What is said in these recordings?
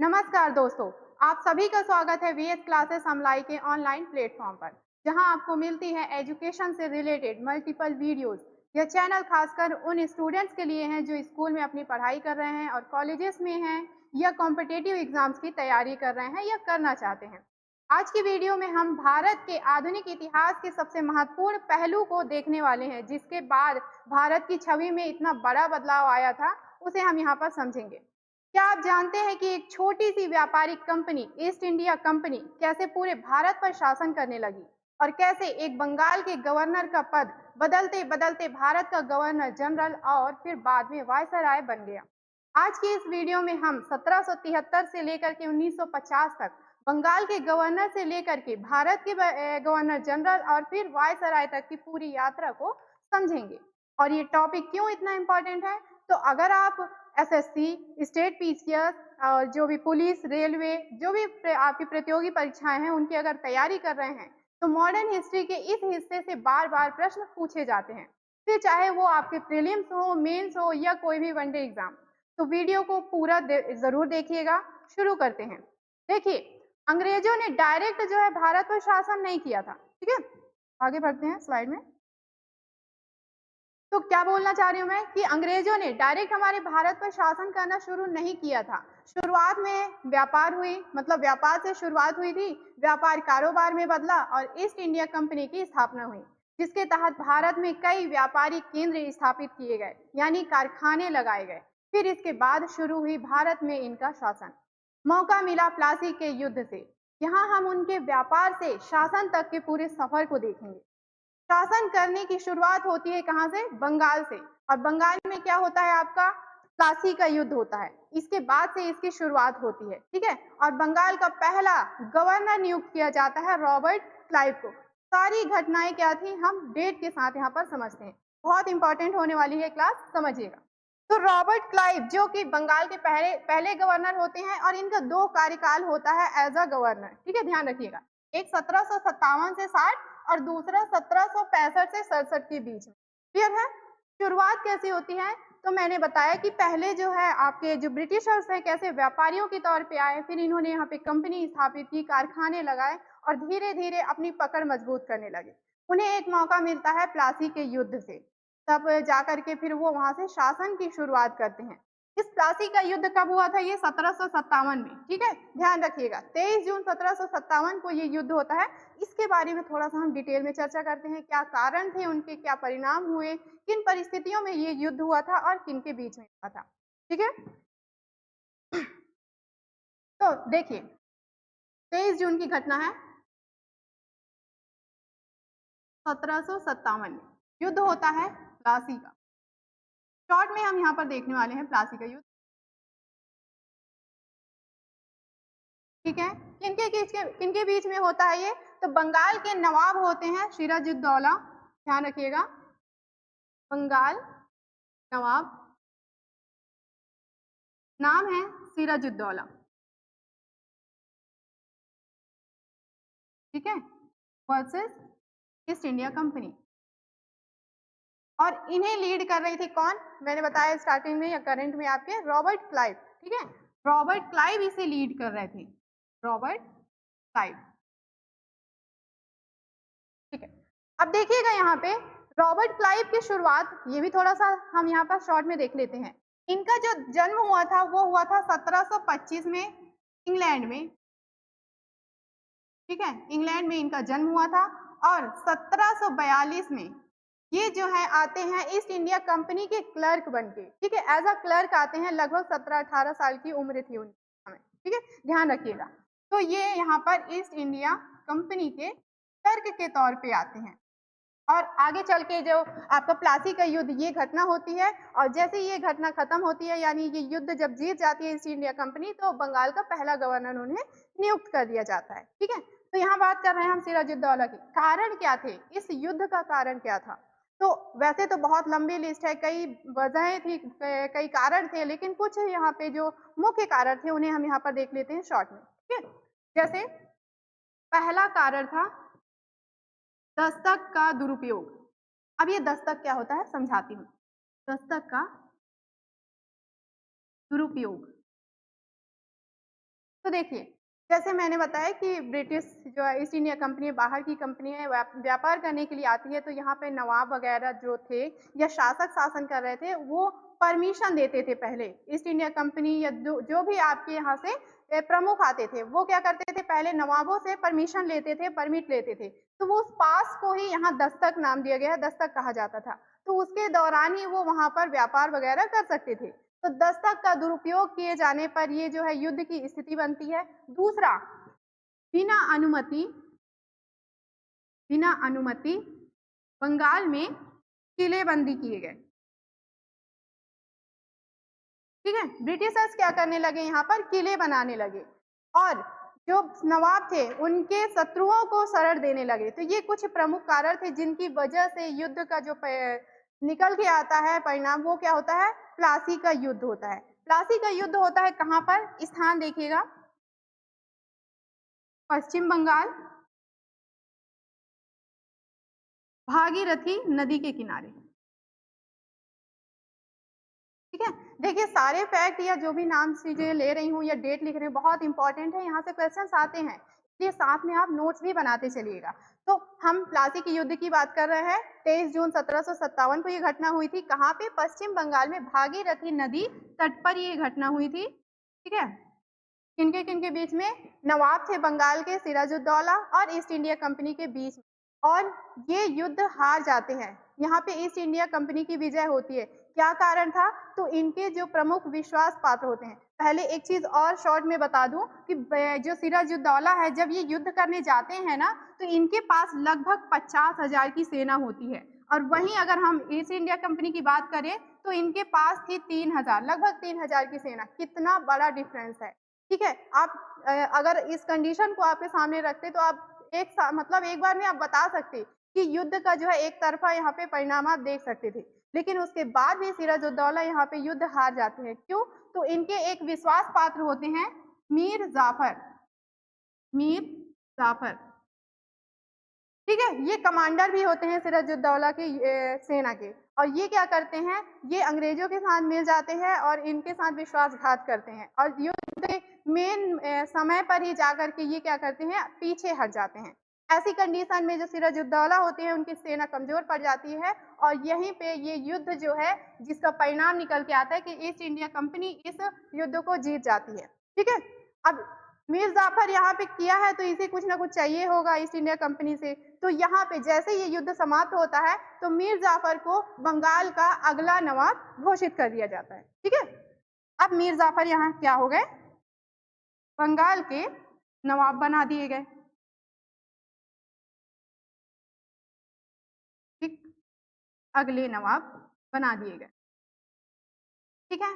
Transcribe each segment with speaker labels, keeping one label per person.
Speaker 1: नमस्कार दोस्तों, आप सभी का स्वागत है वीएस क्लासेस अमलाई के ऑनलाइन प्लेटफॉर्म पर, जहां आपको मिलती है एजुकेशन से रिलेटेड मल्टीपल वीडियोस। यह चैनल खासकर उन स्टूडेंट्स के लिए है जो स्कूल में अपनी पढ़ाई कर रहे हैं और कॉलेजेस में हैं या कॉम्पिटिटिव एग्जाम्स की तैयारी कर रहे हैं या करना चाहते हैं। आज की वीडियो में हम भारत के आधुनिक इतिहास के सबसे महत्वपूर्ण पहलू को देखने वाले हैं, जिसके बाद भारत की छवि में इतना बड़ा बदलाव आया था, उसे हम यहाँ पर समझेंगे। क्या आप जानते हैं कि एक छोटी सी व्यापारिक कंपनी ईस्ट इंडिया कंपनी कैसे पूरे भारत पर शासन करने लगी और कैसे एक बंगाल के गवर्नर का पद बदलते बदलते भारत का गवर्नर जनरल और फिर बाद में वायसराय बन गया। आज की इस वीडियो में हम 1773 से लेकर के 1950 तक बंगाल के गवर्नर से लेकर के भारत के गवर्नर जनरल और फिर वायसराय तक की पूरी यात्रा को समझेंगे। और ये टॉपिक क्यों इतना इम्पोर्टेंट है? तो अगर आप एसएससी, स्टेट पीसीएस और जो भी पुलिस, रेलवे, जो भी आपकी प्रतियोगी परीक्षाएं हैं उनकी अगर तैयारी कर रहे हैं, तो मॉडर्न हिस्ट्री के इस हिस्से से बार-बार प्रश्न पूछे जाते हैं। फिर चाहे वो आपके प्रीलिम्स हो, मेंस हो या कोई भी वनडे एग्जाम। तो वीडियो को पूरा जरूर देखिएगा। शुरू करते हैं। देखिए, अंग्रेजों ने डायरेक्ट जो है भारत पर शासन नहीं किया था। ठीक है, आगे बढ़ते हैं स्लाइड में। तो क्या बोलना चाह रही हूँ मैं कि अंग्रेजों ने डायरेक्ट हमारे भारत पर शासन करना शुरू नहीं किया था। शुरुआत में व्यापार हुई, मतलब व्यापार से शुरुआत हुई थी, व्यापार कारोबार में बदला और ईस्ट इंडिया कंपनी की स्थापना हुई, जिसके तहत भारत में कई व्यापारिक केंद्र स्थापित किए गए, यानी कारखाने लगाए गए। फिर इसके बाद शुरू हुई भारत में इनका शासन। मौका मिला प्लासी के युद्ध से। यहाँ हम उनके व्यापार से शासन तक के पूरे सफर को देखेंगे। शासन करने की शुरुआत होती है कहाँ से? बंगाल से। और बंगाल में क्या होता है आपका? प्लासी का युद्ध होता है। इसके बाद से इसकी शुरुआत होती है। ठीक है, और बंगाल का पहला गवर्नर नियुक्त किया जाता है रॉबर्ट क्लाइव को। सारी घटनाएं क्या थी हम डेट के साथ यहाँ पर समझते हैं। बहुत इंपॉर्टेंट होने वाली है क्लास, समझिएगा। तो रॉबर्ट क्लाइव जो कि बंगाल के पहले पहले गवर्नर होते हैं और इनका 2 कार्यकाल होता है एज अ गवर्नर। ठीक है, ध्यान रखिएगा। एक 1757 से 60 और दूसरा 1765 से 67 के बीच में। क्लियर है? शुरुआत कैसी होती है? तो मैंने बताया कि पहले जो है आपके जो ब्रिटिशर्स हैं कैसे व्यापारियों के तौर पे आए, फिर इन्होंने यहाँ पे कंपनी स्थापित की, कारखाने लगाए और धीरे धीरे अपनी पकड़ मजबूत करने लगे। उन्हें एक मौका मिलता है प्लासी के युद्ध से, तब जाकर के फिर वो वहां से शासन की शुरुआत करते हैं। इस प्लासी का युद्ध कब हुआ था? ये 1757 में। ठीक है, ध्यान रखिएगा, 23 जून 1757 को ये युद्ध होता है। इसके बारे में थोड़ा सा हम डिटेल में चर्चा करते हैं। क्या कारण थे उनके, क्या परिणाम हुए, किन परिस्थितियों में ये युद्ध हुआ था और किन के बीच में हुआ था। ठीक है, तो देखिए 23 जून की घटना है 1757 में युद्ध होता है प्लासी का। शॉर्ट में हम यहाँ पर देखने वाले हैं प्लासी का युद्ध। ठीक है, किनके बीच में होता है ये? तो बंगाल के नवाब होते हैं सिराजुद्दौला। ध्यान रखिएगा, बंगाल नवाब नाम है सिराजुद्दौला। ठीक है, वर्सेस ईस्ट इंडिया कंपनी। और इन्हें लीड कर रही थी कौन? मैंने बताया स्टार्टिंग में या करंट में आपके, रॉबर्ट क्लाइव। ठीक है, रॉबर्ट क्लाइव इसे लीड कर रहे थे, रॉबर्ट क्लाइव। ठीक है, अब देखिएगा यहाँ पे रॉबर्ट क्लाइव की शुरुआत, ये भी थोड़ा सा हम यहाँ पर शॉर्ट में देख लेते हैं। इनका जो जन्म हुआ था वो हुआ था 1725 में इंग्लैंड में। ठीक है, इंग्लैंड में इनका जन्म हुआ था और 1742 में ये जो है आते हैं ईस्ट इंडिया कंपनी के क्लर्क बनके। ठीक है, एज अ क्लर्क आते हैं, लगभग 17-18 साल की उम्र थी उनकी समय। ठीक है, ध्यान रखिएगा। तो ये यहाँ पर ईस्ट इंडिया कंपनी के क्लर्क के तौर पे आते हैं। और आगे चल के जो आपका प्लासी का युद्ध, ये घटना होती है और जैसे ये घटना खत्म होती है, यानी ये युद्ध जब जीत जाती है ईस्ट इंडिया कंपनी, तो बंगाल का पहला गवर्नर उन्हें नियुक्त कर दिया जाता है। ठीक है, तो यहाँ बात कर रहे हैं हम सिराजुद्दौला की। कारण क्या थे इस युद्ध का? कारण क्या था? तो वैसे तो बहुत लंबी लिस्ट है, कई वजहें थी, कई कारण थे, लेकिन कुछ यहाँ पे जो मुख्य कारण थे उन्हें हम यहाँ पर देख लेते हैं शॉर्ट में। ठीक है, जैसे पहला कारण था दस्तक का दुरुपयोग। अब ये दस्तक क्या होता है समझाती हूँ। दस्तक का दुरुपयोग, तो देखिए, जैसे मैंने बताया कि ब्रिटिश जो है ईस्ट इंडिया कंपनी बाहर की कंपनी है, व्यापार करने के लिए आती है, तो यहाँ पे नवाब वगैरह जो थे या शासक शासन कर रहे थे, वो परमिशन देते थे पहले। ईस्ट इंडिया कंपनी या जो जो भी आपके यहाँ से प्रमुख आते थे, वो क्या करते थे, पहले नवाबों से परमिशन लेते थे, परमिट लेते थे। तो वो उस पास को ही यहाँ दस्तक नाम दिया गया है, दस्तक कहा जाता था। तो उसके दौरान ही वो वहाँ पर व्यापार वगैरह कर सकते थे। तो दस्तक का दुरुपयोग किए जाने पर ये जो है युद्ध की स्थिति बनती है। दूसरा, बिना अनुमति बिना अनुमति बंगाल में किलेबंदी किए गए। ठीक है, ब्रिटिशर्स क्या करने लगे, यहाँ पर किले बनाने लगे और जो नवाब थे उनके शत्रुओं को शरण देने लगे। तो ये कुछ प्रमुख कारण थे जिनकी वजह से युद्ध का जो निकल के आता है परिणाम, वो क्या होता है, प्लासी का युद्ध होता है। प्लासी का युद्ध होता है कहाँ पर, स्थान देखिएगा, पश्चिम बंगाल, भागीरथी नदी के किनारे। ठीक है, देखिए सारे फैक्ट या जो भी नाम चीजें ले रही हूँ या डेट लिख रही हूँ बहुत इंपॉर्टेंट है, यहाँ से क्वेश्चंस आते हैं, इसलिए साथ में आप नोट्स भी बनाते चलिएगा। तो हम प्लासी के युद्ध की बात कर रहे हैं। 23 जून 1757 को ये घटना हुई थी। कहाँ पे, पश्चिम बंगाल में भागीरथी नदी तट पर ये घटना हुई थी। ठीक है, किनके बीच में, नवाब थे बंगाल के सिराजुद्दौला और ईस्ट इंडिया कंपनी के बीच में, और ये युद्ध हार जाते हैं। यहाँ पे ईस्ट इंडिया कंपनी की विजय होती है। क्या कारण था, तो इनके जो प्रमुख विश्वास पात्र होते हैं। पहले एक चीज और शॉर्ट में बता दूं कि जो सिराजुद्दौला है, जब ये युद्ध करने जाते हैं ना, तो इनके पास लगभग 50,000 की सेना होती है, और वहीं अगर हम ईस्ट इंडिया कंपनी की बात करें तो इनके पास थी 3,000, लगभग 3,000 की सेना। कितना बड़ा डिफरेंस है। ठीक है, आप अगर इस कंडीशन को आपके सामने रखते तो आप मतलब एक बार में आप बता सकते कि युद्ध का जो है एक तरफा यहाँ पे परिणाम आप देख सकते थे। लेकिन उसके बाद भी सिराजुद्दौला यहाँ पे युद्ध हार जाते हैं। क्यों, तो इनके एक विश्वास पात्र होते हैं मीर जाफर। मीर जाफर, ठीक है, ये कमांडर भी होते हैं सिराजुद्दौला की सेना के, और ये क्या करते हैं, ये अंग्रेजों के साथ मिल जाते हैं और इनके साथ विश्वासघात करते हैं, और युद्ध के मेन समय पर ही जाकर के ये क्या करते हैं, पीछे हट जाते हैं। ऐसी कंडीशन में जो सिराजुद्दौला होते हैं उनकी सेना कमजोर पड़ जाती है, और यहीं पे ये युद्ध जो है जिसका परिणाम निकल के आता है कि ईस्ट इंडिया कंपनी इस युद्ध को जीत जाती है। ठीक है, अब मीर जाफर यहाँ पे किया है तो इसे कुछ ना कुछ चाहिए होगा ईस्ट इंडिया कंपनी से। तो यहाँ पे जैसे ये युद्ध समाप्त होता है तो मीर जाफर को बंगाल का अगला नवाब घोषित कर दिया जाता है। ठीक है, अब मीर जाफर यहाँ क्या हो गए, बंगाल के नवाब बना दिए गए। ठीक, अगले नवाब बना दिए गए। ठीक है,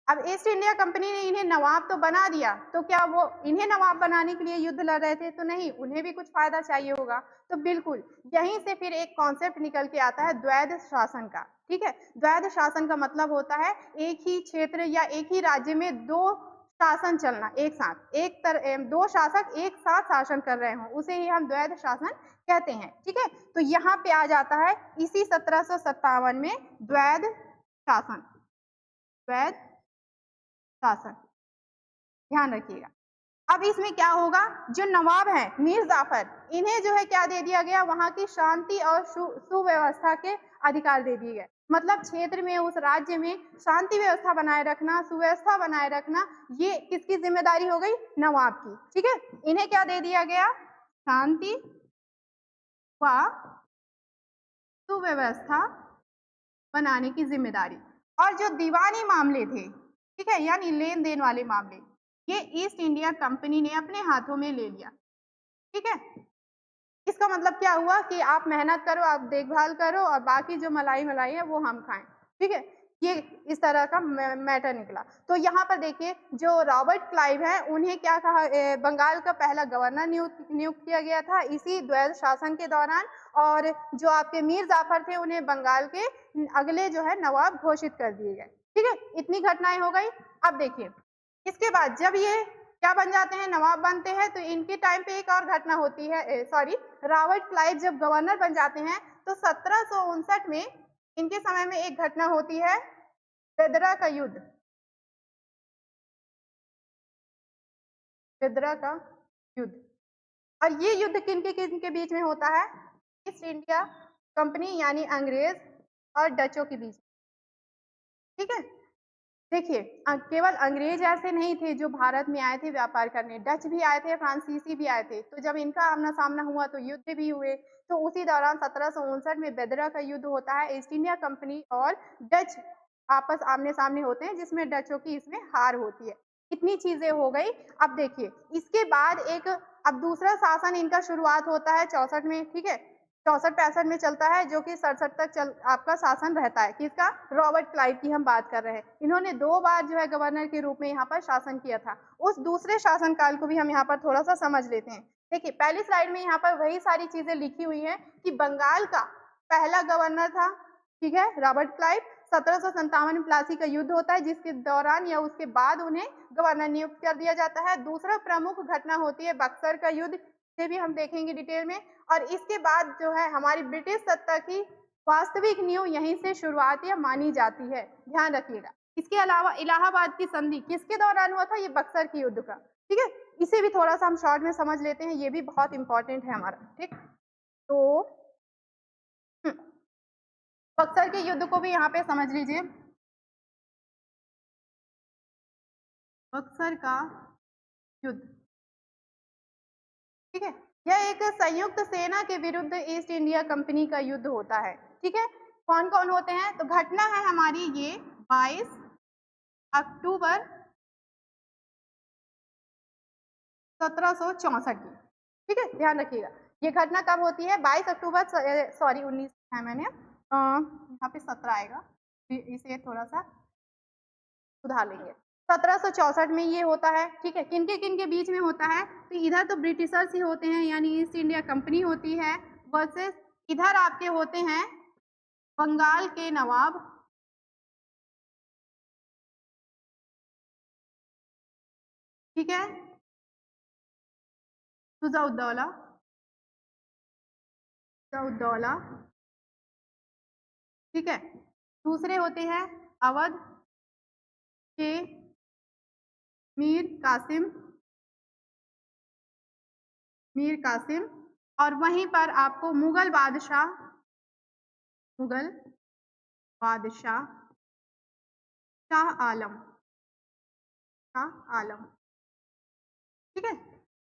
Speaker 1: अब ईस्ट इंडिया कंपनी ने इन्हें नवाब तो बना दिया, तो क्या वो इन्हें नवाब बनाने के लिए युद्ध लड़ रहे थे, तो नहीं, उन्हें भी कुछ फायदा चाहिए होगा। तो बिल्कुल यहीं से फिर एक कॉन्सेप्ट निकल के आता है द्वैध शासन का। ठीक है, द्वैध शासन का मतलब होता है एक ही क्षेत्र या एक ही राज्य में दो शासन चलना एक साथ, दो शासक एक साथ शासन कर रहे हों, उसे ही हम द्वैध शासन कहते हैं। ठीक है, तो यहाँ पे आ जाता है इसी 1757 में द्वैध शासन, द्वैध शासन, ध्यान रखिएगा। अब इसमें क्या होगा, जो नवाब हैं मीर जाफर, इन्हें जो है क्या दे दिया गया, वहां की शांति और सुव्यवस्था के अधिकार दे दिए गए। मतलब क्षेत्र में, उस राज्य में शांति व्यवस्था बनाए रखना, सुव्यवस्था बनाए रखना, ये किसकी जिम्मेदारी हो गई, नवाब की। ठीक है, इन्हें क्या दे दिया गया, शांति व सुव्यवस्था बनाने की जिम्मेदारी। और जो दीवानी मामले थे, ठीक है, यानी लेन देन वाले मामले, ये ईस्ट इंडिया कंपनी ने अपने हाथों में ले लिया। ठीक है, इसका मतलब क्या हुआ कि आप मेहनत करो, आप देखभाल करो, और बाकी जो मलाई मलाई है वो हम खाएं। ठीक है, ये इस तरह का मैटर निकला। तो यहाँ पर देखिए, जो रॉबर्ट क्लाइव है उन्हें क्या कहा, बंगाल का पहला गवर्नर नियुक्त किया गया था इसी द्वैध शासन के दौरान, और जो आपके मीर जाफर थे उन्हें बंगाल के अगले जो है नवाब घोषित कर दिए गए। ठीक है, इतनी घटनाएं हो गई। अब देखिए, इसके बाद जब ये क्या बन जाते हैं, नवाब बनते हैं, तो इनके टाइम पे एक और घटना होती है, सॉरी, रॉबर्ट क्लाइव जब गवर्नर बन जाते हैं तो 1759 में इनके समय में एक घटना होती है, बेदरा का युद्ध। बेदरा का युद्ध। और ये युद्ध किन के बीच में होता है? ईस्ट इंडिया कंपनी यानी अंग्रेज और डचों के बीच। ठीक है, देखिए केवल अंग्रेज ऐसे नहीं थे जो भारत में आए थे व्यापार करने, डच भी आए थे, फ्रांसीसी भी आए थे। तो जब इनका आमना-सामना हुआ तो युद्ध भी हुए। तो उसी दौरान 1759 में बेदरा का युद्ध होता है। ईस्ट इंडिया कंपनी और डच आपस आमने-सामने होते हैं, जिसमें डचों की इसमें हार होती है। इतनी चीज़ें हो गई। अब देखिए, इसके बाद अब दूसरा शासन इनका शुरुआत होता है 64 में, ठीक है? 64-65 में चलता है, जो कि 67 तक आपका शासन रहता है। किसका? रॉबर्ट क्लाइव की हम बात कर रहे हैं। इन्होंने 2 बार जो है गवर्नर के रूप में यहाँ पर शासन किया था। उस दूसरे शासनकाल को भी हम यहाँ पर थोड़ा-सा समझ लेते हैं। देखिए, पहली स्लाइड में यहाँ पर वही सारी चीज़ें लिखी हुई हैं कि बंगाल का पहला गवर्नर था, ठीक है, रॉबर्ट क्लाइव। 1757 में प्लासी का युद्ध होता है, जिसके दौरान या उसके बाद उन्हें गवर्नर नियुक्त कर दिया जाता है। दूसरा प्रमुख घटना होती है बक्सर का युद्ध, से भी हम देखेंगे डिटेल में। और इसके बाद जो है हमारी ब्रिटिश सत्ता की वास्तविक नींव यहीं से शुरुआत या मानी जाती है, ध्यान रखिएगा। इसके अलावा इलाहाबाद की संधि किसके दौरान हुआ था? ये बक्सर की युद्ध का, ठीक है। इसे भी थोड़ा सा हम शॉर्ट में समझ लेते हैं, ये भी बहुत इंपॉर्टेंट है हमारा, ठीक। तो बक्सर के युद्ध को भी यहाँ पे समझ लीजिए। बक्सर का युद्ध, ठीक है, यह एक संयुक्त सेना के विरुद्ध ईस्ट इंडिया कंपनी का युद्ध होता है, ठीक है। कौन-कौन होते हैं? तो घटना है हमारी ये 22 अक्टूबर 1764 की, ठीक है, ध्यान रखिएगा। ये घटना कब होती है? 22 अक्टूबर सॉरी 19 है मैंने, यहाँ पे 17 आएगा, इसे थोड़ा-सा सुधार लेंगे। 1764 में ये होता है, ठीक है। किनके बीच में होता है? तो इधर तो ब्रिटिशर्स ही होते हैं, यानी ईस्ट इंडिया कंपनी होती है, वर्सेस इधर आपके होते हैं बंगाल के नवाब, ठीक है, सुजाउद्दौला, सुजाउद्दौला, ठीक है। दूसरे होते हैं अवध के मीर कासिम, मीर कासिम। और वहीं पर आपको मुगल बादशाह शाह आलम, शाह आलम, ठीक है।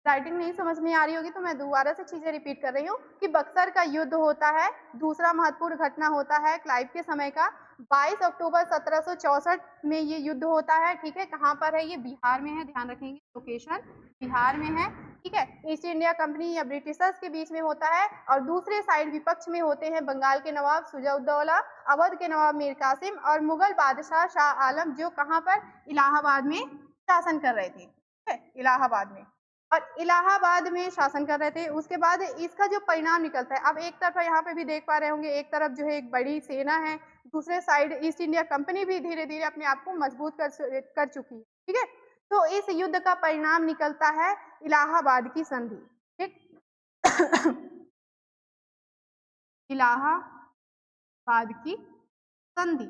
Speaker 1: राइटिंग नहीं समझ में आ रही होगी तो मैं दोबारा से चीजें रिपीट कर रही हूँ कि बक्सर का युद्ध होता है, दूसरा महत्वपूर्ण घटना होता है क्लाइव के समय का। 22 अक्टूबर 1764 में ये युद्ध होता है, ठीक है। कहाँ पर है? ये बिहार में है, ध्यान रखेंगे, लोकेशन बिहार में है, ठीक है। ईस्ट इंडिया कंपनी या ब्रिटिशर्स के बीच में होता है और दूसरे साइड विपक्ष में होते हैं बंगाल के नवाब सुजाउद्दौला, अवध के नवाब मीर कासिम और मुगल बादशाह शाह आलम, जो कहाँ पर? इलाहाबाद में शासन कर रहे थे, ठीक है, इलाहाबाद में। और इलाहाबाद में शासन कर रहे थे। उसके बाद इसका जो परिणाम निकलता है, अब एक तरफ यहाँ पे भी देख पा रहे होंगे, एक तरफ जो है एक बड़ी सेना है, दूसरे साइड ईस्ट इंडिया कंपनी भी धीरे-धीरे अपने आप को मजबूत कर चुकी है, ठीक है। तो इस युद्ध का परिणाम निकलता है इलाहाबाद की संधि, ठीक। इलाहाबाद की संधि,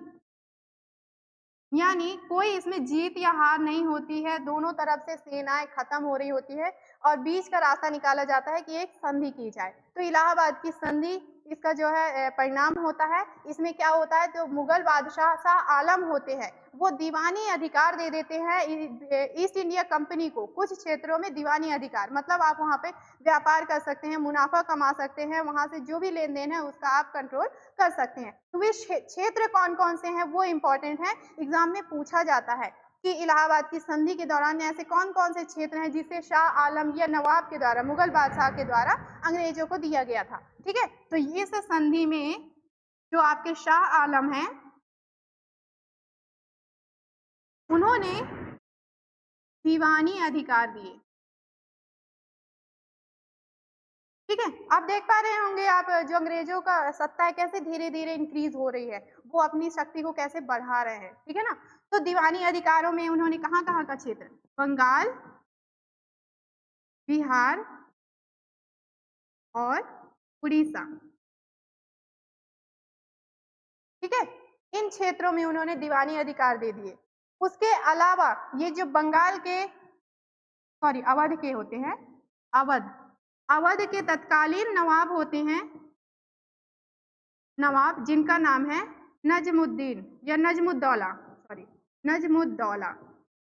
Speaker 1: यानी कोई इसमें जीत या हार नहीं होती है, दोनों तरफ से सेनाएं खत्म हो रही होती है और बीच का रास्ता निकाला जाता है कि एक संधि की जाए। तो इलाहाबाद की संधि इसका जो है परिणाम होता है। इसमें क्या होता है? जो मुगल बादशाह शाह आलम होते हैं, वो दीवानी अधिकार दे देते हैं ईस्ट इंडिया कंपनी को। कुछ क्षेत्रों में दीवानी अधिकार मतलब आप वहाँ पे व्यापार कर सकते हैं, मुनाफा कमा सकते हैं, वहाँ से जो भी लेन-देन है उसका आप कंट्रोल कर सकते हैं। तो वे क्षेत्र कौन-कौन से हैं वो इम्पोर्टेंट है, एग्जाम में पूछा जाता है कि इलाहाबाद की संधि के दौरान ऐसे कौन-कौन से क्षेत्र हैं जिसे शाह आलम या नवाब के द्वारा, मुगल बादशाह के द्वारा अंग्रेजों को दिया गया था, ठीक है। तो इस संधि में जो आपके शाह आलम हैं, उन्होंने दीवानी अधिकार दिए, ठीक है। आप देख पा रहे होंगे आप जो अंग्रेजों का सत्ता है कैसे धीरे-धीरे इंक्रीज हो रही है, वो अपनी शक्ति को कैसे बढ़ा रहे हैं, ठीक है ना। तो दीवानी अधिकारों में उन्होंने कहाँ-कहाँ का क्षेत्र? बंगाल, बिहार और उड़ीसा, ठीक है। इन क्षेत्रों में उन्होंने दीवानी अधिकार दे दिए। उसके अलावा ये जो बंगाल के सॉरी अवध के होते हैं, अवध, अवध के तत्कालीन नवाब होते हैं, नवाब जिनका नाम है नजमुद्दीन या नजमुद्दौला, सॉरी नजमुद्दौला,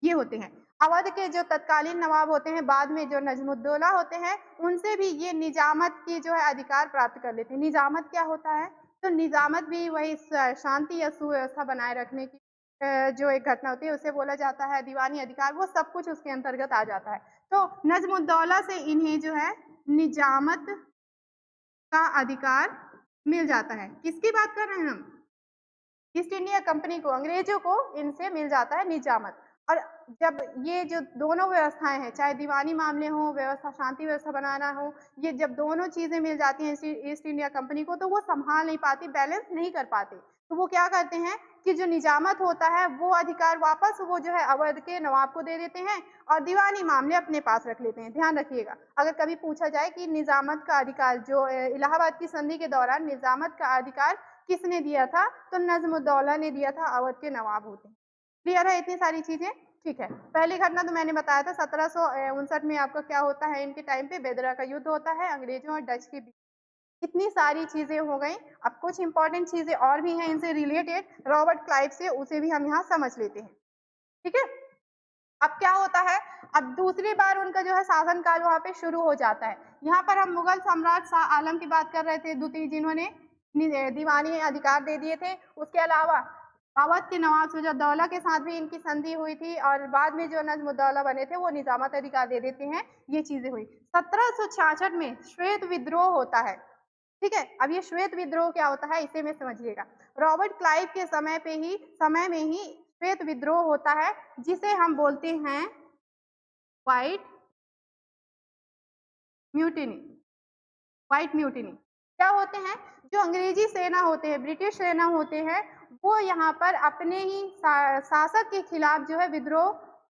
Speaker 1: ये होते हैं। अवध के जो तत्कालीन नवाब होते हैं, बाद में जो नजमुद्दौला होते हैं, उनसे भी ये निजामत की जो है अधिकार प्राप्त कर लेते हैं। निजामत क्या होता है? तो निजामत भी वही शांति या सुव्यवस्था बनाए रखने की जो एक घटना होती है उसे बोला जाता है। दीवानी अधिकार वो सब कुछ उसके अंतर्गत आ जाता है। तो नजमुद्दौला से इन्हें जो है निजामत का अधिकार मिल जाता है। किसकी बात कर रहे हैं हम? ईस्ट इंडिया कंपनी को, अंग्रेजों को इनसे मिल जाता है निजामत। और जब ये जो दोनों व्यवस्थाएं हैं, चाहे दीवानी मामले हो, व्यवस्था शांति व्यवस्था बनाना हो, ये जब दोनों चीजें मिल जाती हैं ईस्ट इंडिया कंपनी को, तो वो संभाल नहीं पाती, बैलेंस नहीं कर पाते। तो वो क्या करते हैं कि जो निजामत होता है वो अधिकार वापस वो जो है अवध के नवाब को दे देते हैं और दीवानी मामले अपने पास रख लेते हैं। ध्यान रखिएगा, अगर कभी पूछा जाए कि निजामत का अधिकार जो इलाहाबाद की संधि के दौरान निजामत का अधिकार किसने दिया था, तो नजमुद्दौला ने दिया था, अवध के नवाब होते हैं। क्लियर है इतनी सारी चीजें? ठीक है। पहली घटना तो मैंने बताया था 1759 में आपका क्या होता है, इनके टाइम पे बेदरा का युद्ध होता है अंग्रेजों और डच के बीच। इतनी सारी चीजें हो गई। अब कुछ इंपॉर्टेंट चीजें और भी हैं इनसे रिलेटेड, रॉबर्ट क्लाइव से, उसे भी हम यहाँ समझ लेते हैं। ठीक है। अब क्या होता है, अब दूसरी बार उनका जो है शासनकाल वहां पे शुरू हो जाता है। यहाँ पर हम मुगल सम्राट शाह आलम की बात कर रहे थे, द्वितीय, जिन्होंने दीवानी अधिकार दे दिए थे। उसके अलावा अवध के नवाब शुजाउद्दौला के साथ भी इनकी संधि हुई थी और बाद में जो नजमुद्दौला बने थे वो निजामत अधिकार दे देते हैं। ये चीजें हुई। 1766 में श्वेत विद्रोह होता है। ठीक है। अब ये श्वेत विद्रोह क्या होता है इसे में समझिएगा। रॉबर्ट क्लाइव के समय में ही श्वेत विद्रोह होता है, जिसे हम बोलते हैं व्हाइट म्यूटिनी। व्हाइट म्यूटिनी क्या होते हैं? जो अंग्रेजी सेना होते हैं, ब्रिटिश सेना होते हैं, वो यहाँ पर अपने ही शासक के खिलाफ जो है विद्रोह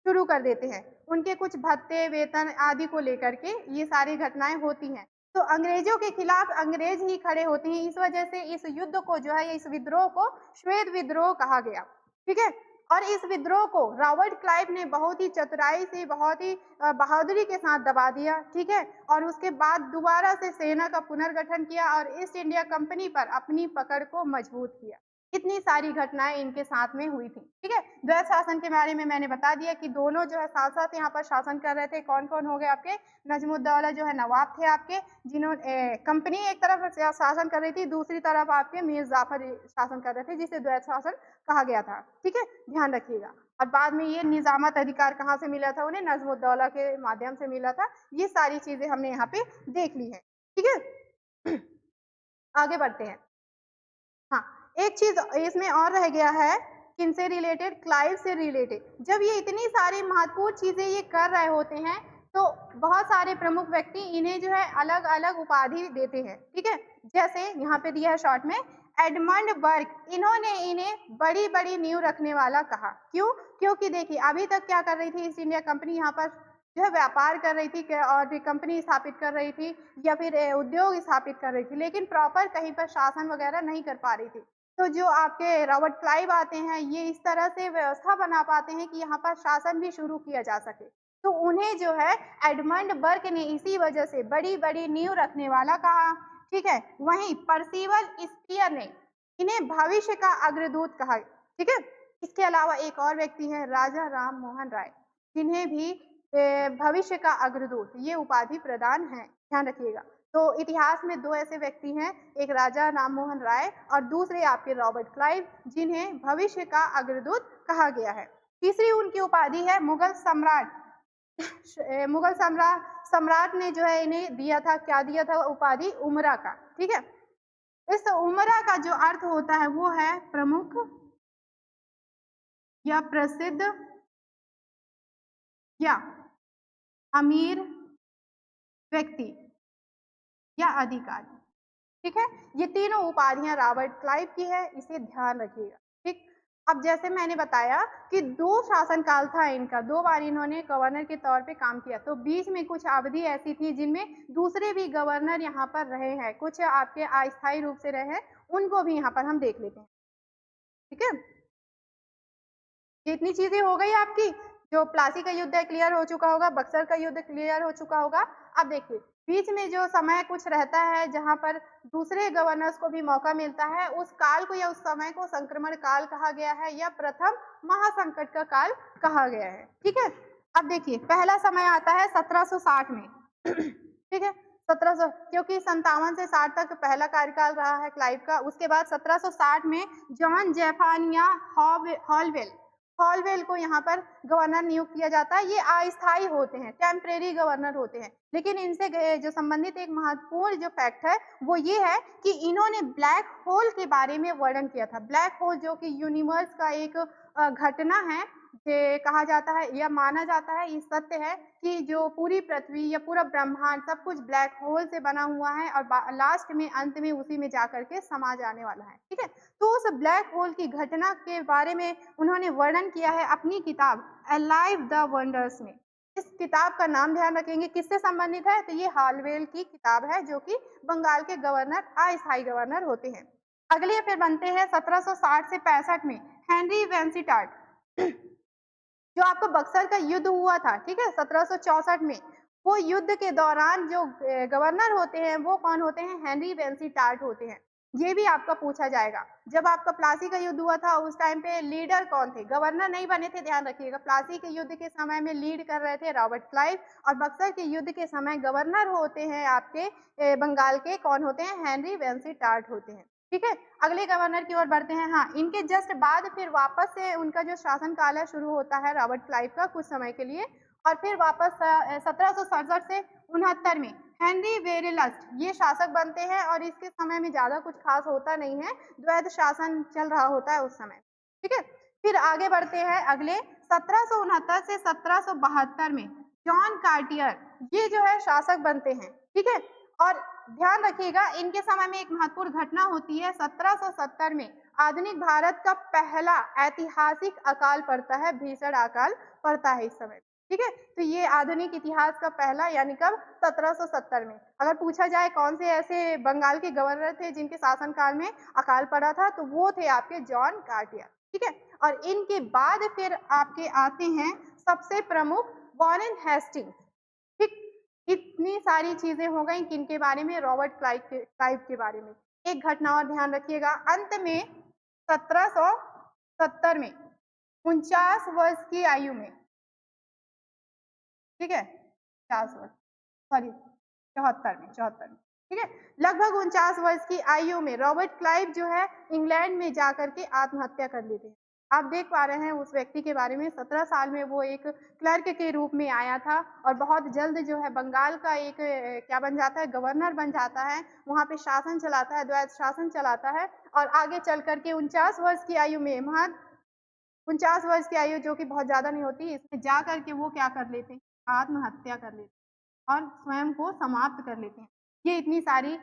Speaker 1: शुरू कर देते हैं। उनके कुछ भत्ते, वेतन आदि को लेकर के ये सारी घटनाएं होती हैं। तो अंग्रेजों के खिलाफ अंग्रेज ही खड़े होते हैं। इस वजह से इस युद्ध को जो है, इस विद्रोह को श्वेत विद्रोह कहा गया। ठीक है। और इस विद्रोह को रॉबर्ट क्लाइव ने बहुत ही चतुराई से, बहुत ही बहादुरी के साथ दबा दिया। ठीक है। और उसके बाद दोबारा से सेना का पुनर्गठन किया और ईस्ट इंडिया कंपनी पर अपनी पकड़ को मजबूत किया। इतनी सारी घटनाएं इनके साथ में हुई थी। ठीक है। द्वैत शासन के बारे में मैंने बता दिया कि दोनों जो है साथ साथ यहाँ पर शासन कर रहे थे। कौन कौन हो गए आपके? नजमुद्दौला जो है नवाब थे आपके, जिन्होंने कंपनी एक तरफ शासन कर रही थी, दूसरी तरफ आपके मीर जाफर शासन कर रहे थे, जिसे द्वैत शासन कहा गया था। ठीक है। ध्यान रखिएगा। और बाद में ये निजामत अधिकार कहाँ से मिला था? उन्हें नजमुद्दौला के माध्यम से मिला था। ये सारी चीजें हमने यहाँ पे देख ली है। ठीक है। आगे बढ़ते हैं। हाँ, एक चीज इसमें और रह गया है, किनसे रिलेटेड? क्लाइव से रिलेटेड। जब ये इतनी सारी महत्वपूर्ण चीजें ये कर रहे होते हैं, तो बहुत सारे प्रमुख व्यक्ति इन्हें जो है अलग अलग उपाधि देते हैं। ठीक है। जैसे यहाँ पे दिया है शॉर्ट में, एडमंड बर्ग, इन्होंने इन्हें बड़ी बड़ी नींव रखने वाला कहा। क्यों? क्योंकि देखिए अभी तक क्या कर रही थी ईस्ट इंडिया कंपनी, यहाँ पर जो है व्यापार कर रही थी और भी कंपनी स्थापित कर रही थी या फिर उद्योग स्थापित कर रही थी, लेकिन प्रॉपर कहीं पर शासन वगैरह नहीं कर पा रही थी। तो जो आपके रॉबर्ट क्लाइव आते हैं, ये इस तरह से व्यवस्था बना पाते हैं कि यहाँ पर शासन भी शुरू किया जा सके। तो उन्हें जो है एडमंड बर्ग ने इसी वजह से बड़ी बड़ी नींव रखने वाला कहा। ठीक है। वहीं पर्सिवल स्पीयर ने इन्हें भविष्य का अग्रदूत कहा। ठीक है। इसके अलावा एक और व्यक्ति है राजा राम मोहन राय, जिन्हें भी भविष्य का अग्रदूत ये उपाधि प्रदान है। ध्यान रखिएगा। तो इतिहास में दो ऐसे व्यक्ति हैं, एक राजा राममोहन राय और दूसरे आपके रॉबर्ट क्लाइव, जिन्हें भविष्य का अग्रदूत कहा गया है। तीसरी उनकी उपाधि है मुगल सम्राट। मुगल सम्राट ने जो है इन्हें दिया था, क्या दिया था उपाधि? उमरा का। ठीक है। इस उमरा का जो अर्थ होता है वो है प्रमुख या प्रसिद्ध या अमीर व्यक्ति या अधिकारी। ठीक है। ये तीनों उपाधियां रॉबर्ट क्लाइव की है, इसे ध्यान रखिएगा। ठीक। अब जैसे मैंने बताया कि दो शासनकाल था इनका, दो बार इन्होंने गवर्नर के तौर पे काम किया, तो बीच में कुछ अवधि ऐसी थी जिनमें दूसरे भी गवर्नर यहाँ पर रहे हैं, कुछ आपके अस्थायी रूप से रहे हैं, उनको भी यहाँ पर हम देख लेते हैं। ठीक है। इतनी चीजें हो गई आपकी जो प्लासी का युद्ध है क्लियर हो चुका होगा, बक्सर का युद्ध क्लियर हो चुका होगा। अब देखिए बीच में जो समय कुछ रहता है जहाँ पर दूसरे गवर्नर्स को भी मौका मिलता है, उस काल को या उस समय को संक्रमण काल कहा गया है या प्रथम महासंकट का काल कहा गया है। ठीक है, अब देखिए पहला समय आता है 1760 में ठीक है, 1700 क्योंकि 57 से 60 तक पहला कार्यकाल रहा है क्लाइव का। उसके बाद 1760 में जॉन जेफानिया हॉलवेल हॉलवेल को यहाँ पर गवर्नर नियुक्त किया जाता है। ये अस्थायी होते हैं, टेम्परेरी गवर्नर होते हैं, लेकिन इनसे जो संबंधित एक महत्वपूर्ण जो फैक्ट है वो ये है कि इन्होंने ब्लैक होल के बारे में वर्णन किया था। ब्लैक होल जो कि यूनिवर्स का एक घटना है, ये कहा जाता है या माना जाता है, ये सत्य है कि जो पूरी पृथ्वी या पूरा ब्रह्मांड सब कुछ ब्लैक होल से बना हुआ है और लास्ट में अंत में उसी में जाकर के समा जाने वाला है। ठीक है, तो उस ब्लैक होल की घटना के बारे में उन्होंने वर्णन किया है अपनी किताब अलाइव द वंडर्स में। इस किताब का नाम ध्यान रखेंगे, किससे संबंधित है, तो ये हालवेल की किताब है जो कि बंगाल के गवर्नर अस्थायी गवर्नर होते हैं। अगले फिर बनते हैं 1760 से 65 में हेनरी वेंसिटार्ट जो आपको बक्सर का युद्ध हुआ था, ठीक है, 1764 में, वो युद्ध के दौरान जो गवर्नर होते हैं वो कौन होते हैं, हेनरी वेंसिटार्ट होते हैं। ये भी आपका पूछा जाएगा। जब आपका प्लासी का युद्ध हुआ था उस टाइम पे लीडर कौन थे, गवर्नर नहीं बने थे, ध्यान रखिएगा। प्लासी के युद्ध के समय में लीड कर रहे थे रॉबर्ट क्लाइव और बक्सर के युद्ध के समय गवर्नर होते हैं आपके बंगाल के कौन होते हैं, हेनरी वेंसिटार्ट होते हैं। ठीक है, अगले गवर्नर की ओर बढ़ते हैं। हाँ, इनके जस्ट बाद फिर वापस से उनका जो शासन काल है शुरू होता है रॉबर्ट क्लाइव का कुछ समय के लिए और फिर वापस 1767 से 69 में हेनरी वेरेलस्ट ये शासक बनते हैं और इसके समय में ज्यादा कुछ खास होता नहीं है, द्वैध शासन चल रहा होता है उस समय। ठीक है, फिर आगे बढ़ते हैं अगले 1769 से 1772 में जॉन कार्टियर ये जो है शासक बनते हैं। ठीक है, और ध्यान रखिएगा इनके समय में एक महत्वपूर्ण घटना होती है 1770 में आधुनिक भारत का पहला ऐतिहासिक अकाल पड़ता है, भीषण अकाल पड़ता है इस समय। ठीक है, तो ये आधुनिक इतिहास का पहला यानी कब 1770 में। अगर पूछा जाए कौन से ऐसे बंगाल के गवर्नर थे जिनके शासनकाल में अकाल पड़ा था तो वो थे आपके जॉन कार्टियर। ठीक है, और इनके बाद फिर आपके आते हैं सबसे प्रमुख वॉरेन हेस्टिंग्स। ठीक, इतनी सारी चीजें हो गई किनके बारे में, रॉबर्ट क्लाइव के बारे में। एक घटना और ध्यान रखिएगा, अंत में 1770 में 49 वर्ष की आयु में, ठीक है, 50 वर्ष, सॉरी 74 में, ठीक है, लगभग 49 वर्ष की आयु में रॉबर्ट क्लाइव जो है इंग्लैंड में जाकर के आत्महत्या कर लेते हैं। आप देख पा रहे हैं उस व्यक्ति के बारे में, 17 साल में वो एक क्लर्क के रूप में आया था और बहुत जल्द जो है बंगाल का एक क्या बन जाता है, गवर्नर बन जाता है, वहाँ पे शासन चलाता है, द्वैध शासन चलाता है और आगे चल करके 49 वर्ष की आयु में 49 वर्ष की आयु जो कि बहुत ज़्यादा नहीं होती, इसमें जा करके वो क्या कर लेते हैं, आत्महत्या कर लेते हैं और स्वयं को समाप्त कर लेते हैं। ये इतनी सारी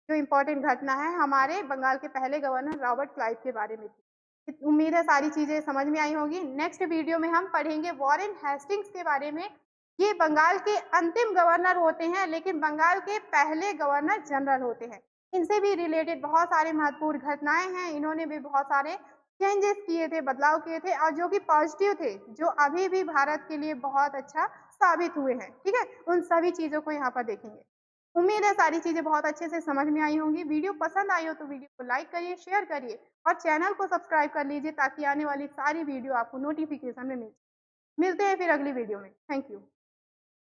Speaker 1: जो इम्पोर्टेंट घटना है हमारे बंगाल के पहले गवर्नर रॉबर्ट क्लाइव के बारे में थी। उम्मीद है सारी चीज़ें समझ में आई होंगी। नेक्स्ट वीडियो में हम पढ़ेंगे वॉरेन हेस्टिंग्स के बारे में। ये बंगाल के अंतिम गवर्नर होते हैं लेकिन बंगाल के पहले गवर्नर जनरल होते हैं। इनसे भी रिलेटेड बहुत सारे महत्वपूर्ण घटनाएँ हैं, इन्होंने भी बहुत सारे चेंजेस किए थे, बदलाव किए थे और जो कि पॉजिटिव थे, जो अभी भी भारत के लिए बहुत अच्छा साबित हुए हैं। ठीक है, उन सभी चीज़ों को यहाँ पर देखेंगे। उम्मीद है सारी चीज़ें बहुत अच्छे से समझ में आई होंगी। वीडियो पसंद आई हो तो वीडियो को लाइक करिए, शेयर करिए और चैनल को सब्सक्राइब कर लीजिए ताकि आने वाली सारी वीडियो आपको नोटिफिकेशन में मिलते हैं फिर अगली वीडियो में। Thank you.